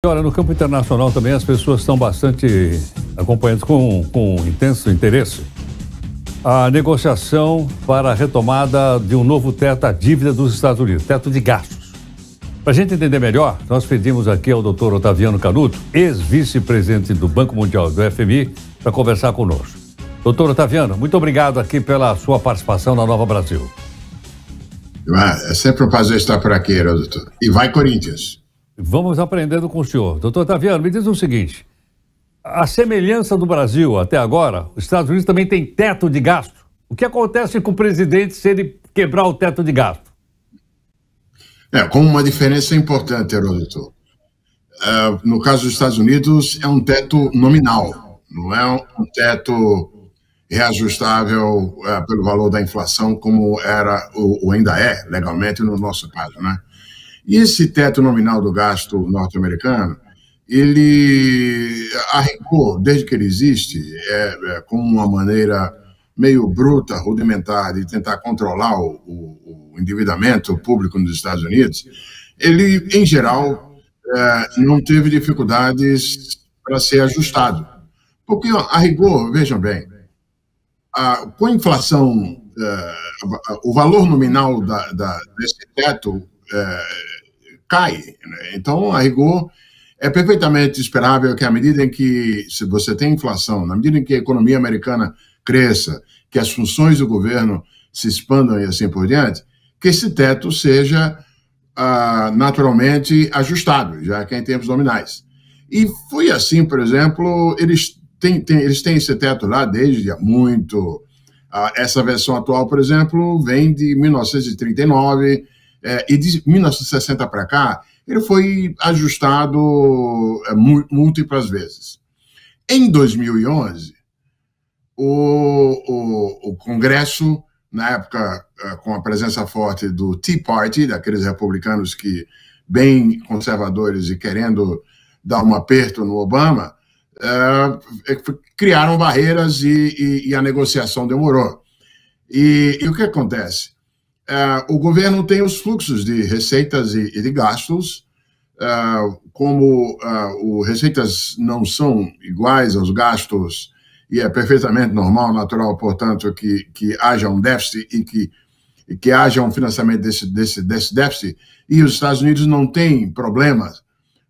Olha, no campo internacional também as pessoas estão bastante acompanhando com intenso interesse a negociação para a retomada de um novo teto à dívida dos Estados Unidos, teto de gastos. Para a gente entender melhor, nós pedimos aqui ao Dr. Otaviano Canuto, ex-vice-presidente do Banco Mundial do FMI, para conversar conosco. Doutor Otaviano, muito obrigado aqui pela sua participação na Nova Brasil. É sempre um prazer estar por aqui, doutor. E vai Corinthians! Vamos aprendendo com o senhor. Doutor Otaviano, me diz o seguinte, a semelhança do Brasil até agora, os Estados Unidos também tem teto de gasto. O que acontece com o presidente se ele quebrar o teto de gasto? Com uma diferença importante, doutor. No caso dos Estados Unidos, é um teto nominal, não é um teto reajustável pelo valor da inflação, como era ou ainda é legalmente no nosso caso, né? E esse teto nominal do gasto norte-americano, ele arrancou, desde que ele existe, como uma maneira meio bruta, rudimentar, de tentar controlar o endividamento público nos Estados Unidos. Ele, em geral, não teve dificuldades para ser ajustado. Porque, a rigor, vejam bem, com a inflação, o valor nominal desse teto cai, né? Então, a rigor, é perfeitamente esperável que à medida em que, se você tem inflação, na medida em que a economia americana cresça, que as funções do governo se expandam e assim por diante, que esse teto seja naturalmente ajustado, já que é em termos nominais. E foi assim, por exemplo, eles têm esse teto lá desde há muito. Essa versão atual, por exemplo, vem de 1939, e de 1960 para cá, ele foi ajustado múltiplas vezes. Em 2011, o Congresso, na época com a presença forte do Tea Party, daqueles republicanos que bem conservadores e querendo dar um aperto no Obama, criaram barreiras e a negociação demorou. E o que acontece? O governo tem os fluxos de receitas e de gastos, como receitas não são iguais aos gastos, e é perfeitamente normal, natural, portanto, que haja um déficit e que haja um financiamento desse déficit, e os Estados Unidos não têm problemas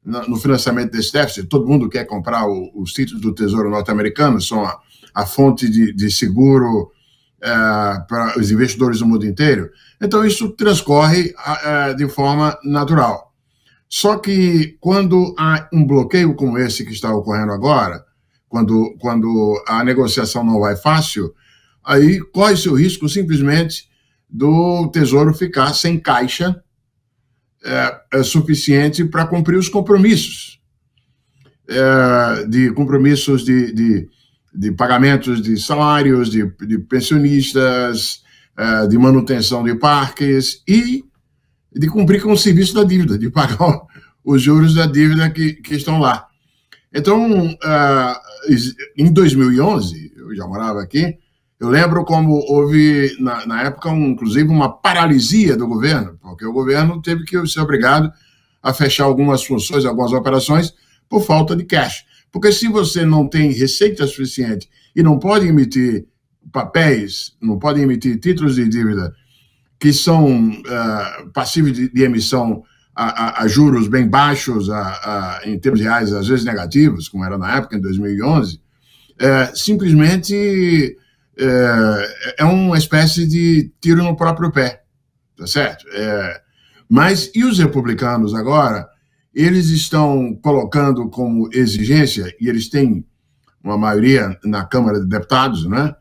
no financiamento desse déficit. Todo mundo quer comprar os títulos do Tesouro norte-americano, são a fonte de seguro para os investidores do mundo inteiro. Então, isso transcorre de forma natural. Só que quando há um bloqueio como esse que está ocorrendo agora, quando a negociação não vai fácil, aí corre-se o risco simplesmente do Tesouro ficar sem caixa suficiente para cumprir os compromissos, de pagamentos de salários, de pensionistas, de manutenção de parques e de cumprir com o serviço da dívida, de pagar os juros da dívida que estão lá. Então, em 2011, eu já morava aqui, eu lembro como houve, na época, inclusive, uma paralisia do governo, porque o governo teve que ser obrigado a fechar algumas funções, algumas operações, por falta de cash. Porque se você não tem receita suficiente e não pode emitir papéis, não pode emitir títulos de dívida que são passíveis de emissão a juros bem baixos, em termos reais, às vezes negativos, como era na época, em 2011, simplesmente é uma espécie de tiro no próprio pé, tá certo? Mas e os republicanos agora? Eles estão colocando como exigência, e eles têm uma maioria na Câmara de Deputados, né?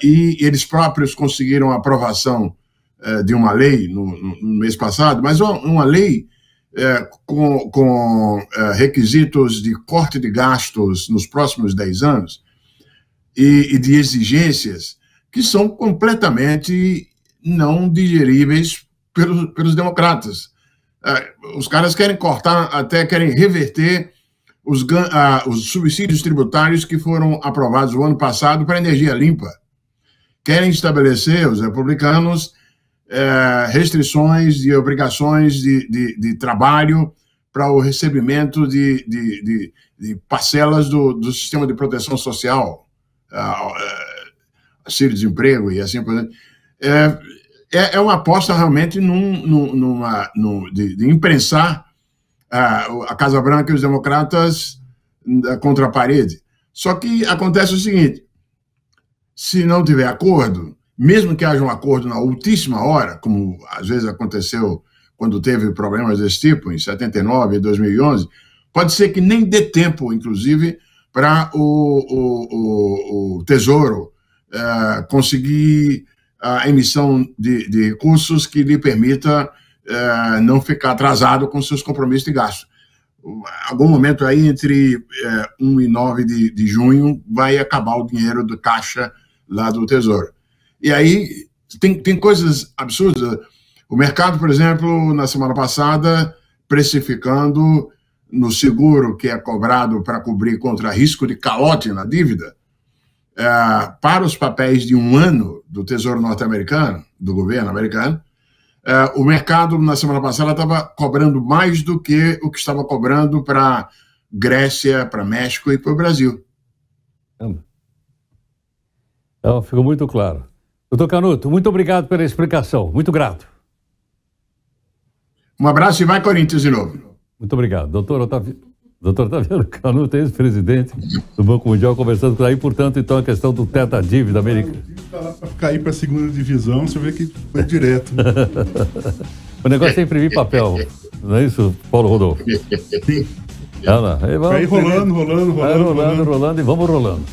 E eles próprios conseguiram a aprovação de uma lei no mês passado, mas uma lei com requisitos de corte de gastos nos próximos 10 anos e de exigências que são completamente não digeríveis pelos democratas. Os caras querem cortar, até querem reverter os subsídios tributários que foram aprovados no ano passado para energia limpa. Querem estabelecer, os republicanos, restrições de obrigações de trabalho para o recebimento de parcelas do sistema de proteção social, auxílio-desemprego e assim por diante. É uma aposta realmente de imprensar a Casa Branca e os democratas contra a parede. Só que acontece o seguinte: se não tiver acordo, mesmo que haja um acordo na ultíssima hora, como às vezes aconteceu quando teve problemas desse tipo, em 79 e 2011, pode ser que nem dê tempo, inclusive, para o Tesouro conseguir a emissão de recursos que lhe permita não ficar atrasado com seus compromissos de gasto. Algum momento aí, entre 1 e 9 de junho, vai acabar o dinheiro do caixa lá do Tesouro. E aí tem coisas absurdas. O mercado, por exemplo, na semana passada, precificando no seguro que é cobrado para cobrir contra risco de calote na dívida, para os papéis de 1 ano do Tesouro norte-americano, do governo americano, o mercado, na semana passada, estava cobrando mais do que o que estava cobrando para Grécia, para México e para o Brasil. Então, ficou muito claro. Doutor Canuto, muito obrigado pela explicação. Muito grato. Um abraço e vai Corinthians de novo. Muito obrigado. Doutor Otaviano Canuto, ex-presidente do Banco Mundial, conversando com aí, portanto, então, a questão do teto da dívida americana. Está lá para cair para a segunda divisão, você vê que foi direto. O negócio é imprimir papel, não é isso, Paulo Rodolfo? Sim. Vai rolando Vai rolando e vamos rolando.